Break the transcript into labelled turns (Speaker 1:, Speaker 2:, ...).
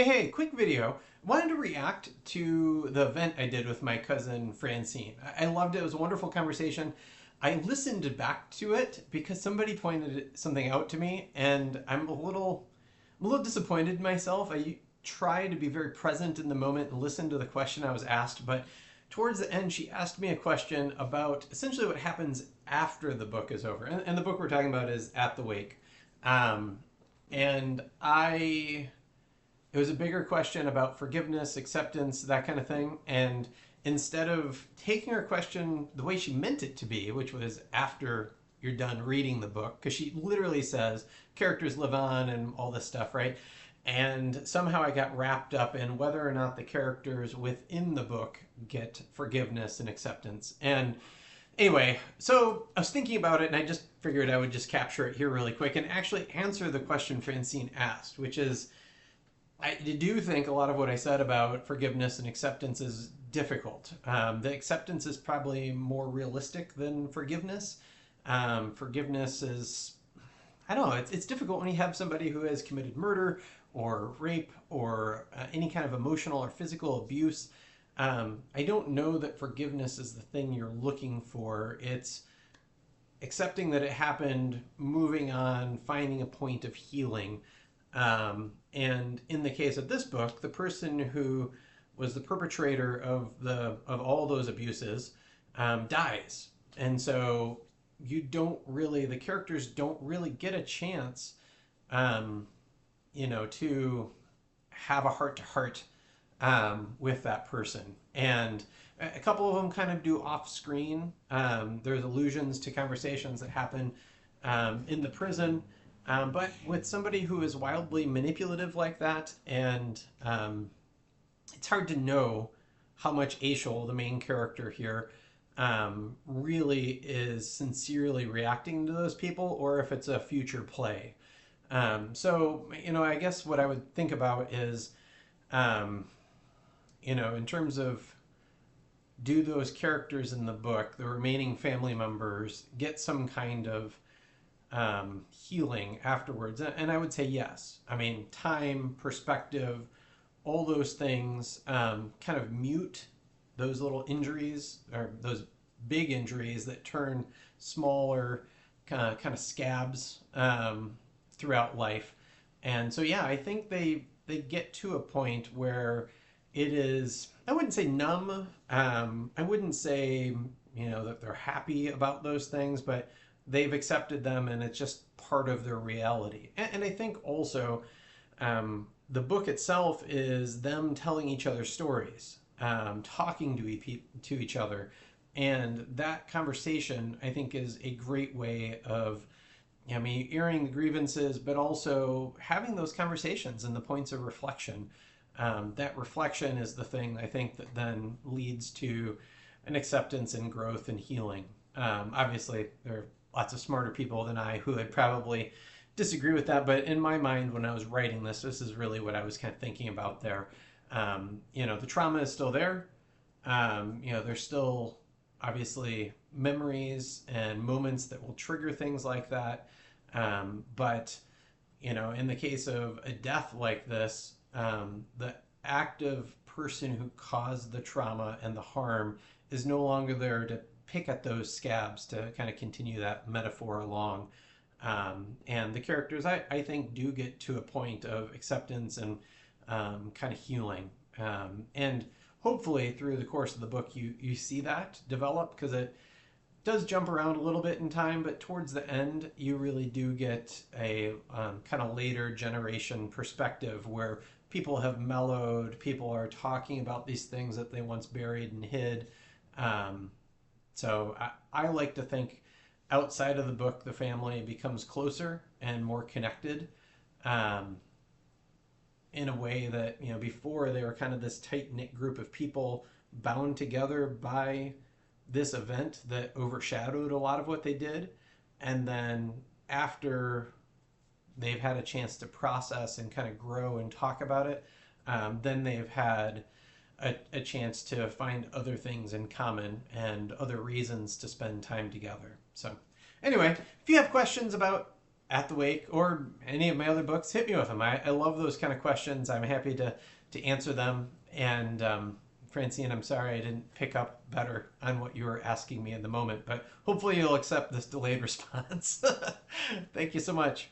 Speaker 1: Hey, quick video. Wanted to react to the event I did with my cousin Francine. I loved it. It was a wonderful conversation. I listened back to it because somebody pointed something out to me, and I'm a little disappointed in myself. I try to be very present in the moment and listen to the question I was asked, but towards the end, she asked me a question about essentially what happens after the book is over. And the book we're talking about is At the Wake. Um, and I It was a bigger question about forgiveness, acceptance, that kind of thing. And instead of taking her question the way she meant it to be, which was after you're done reading the book, because she literally says characters live on and all this stuff, right? And somehow I got wrapped up in whether or not the characters within the book get forgiveness and acceptance. And anyway, so I was thinking about it and I just figured I would just capture it here really quick and actually answer the question Francine asked, which is, I do think a lot of what I said about forgiveness and acceptance is difficult. The acceptance is probably more realistic than forgiveness. Forgiveness is, I don't know, it's difficult when you have somebody who has committed murder or rape or any kind of emotional or physical abuse. I don't know that forgiveness is the thing you're looking for. It's accepting that it happened, moving on, finding a point of healing. And in the case of this book, the person who was the perpetrator of all those abuses dies, and so the characters don't really get a chance, to have a heart to heart with that person. And a couple of them kind of do off screen. There's allusions to conversations that happen in the prison. But with somebody who is wildly manipulative like that, and it's hard to know how much Achiel, the main character here, really is sincerely reacting to those people, or if it's a future play. I guess what I would think about is, in terms of, do those characters in the book, the remaining family members, get some kind of healing afterwards? And I would say yes. I mean, time, perspective, all those things kind of mute those little injuries, or those big injuries that turn smaller kind of scabs throughout life. And so, yeah, I think they get to a point where it is, I wouldn't say numb. I wouldn't say, that they're happy about those things, but they've accepted them and it's just part of their reality. And I think also the book itself is them telling each other stories, talking to each other. And that conversation, I think, is a great way of, airing the grievances, but also having those conversations and the points of reflection. That reflection is the thing, I think, that then leads to an acceptance and growth and healing. Obviously, there are lots of smarter people than I who would probably disagree with that. But in my mind, when I was writing this is really what I was kind of thinking about there. The trauma is still there. There's still obviously memories and moments that will trigger things like that. But in the case of a death like this, the active person who caused the trauma and the harm is no longer there to pick at those scabs, to kind of continue that metaphor along. And the characters, I think, do get to a point of acceptance and kind of healing. And hopefully through the course of the book, you see that develop, because it does jump around a little bit in time, but towards the end, you really do get a kind of later generation perspective where people have mellowed, people are talking about these things that they once buried and hid. So I like to think outside of the book, the family becomes closer and more connected in a way that, before they were kind of this tight-knit group of people bound together by this event that overshadowed a lot of what they did. And then after they've had a chance to process and kind of grow and talk about it, then they've had a chance to find other things in common and other reasons to spend time together. So anyway, if you have questions about at the Wake or any of my other books, hit me with them. I love those kind of questions. I'm happy to answer them. And Francine, I'm sorry I didn't pick up better on what you were asking me in the moment, but hopefully you'll accept this delayed response. Thank you so much.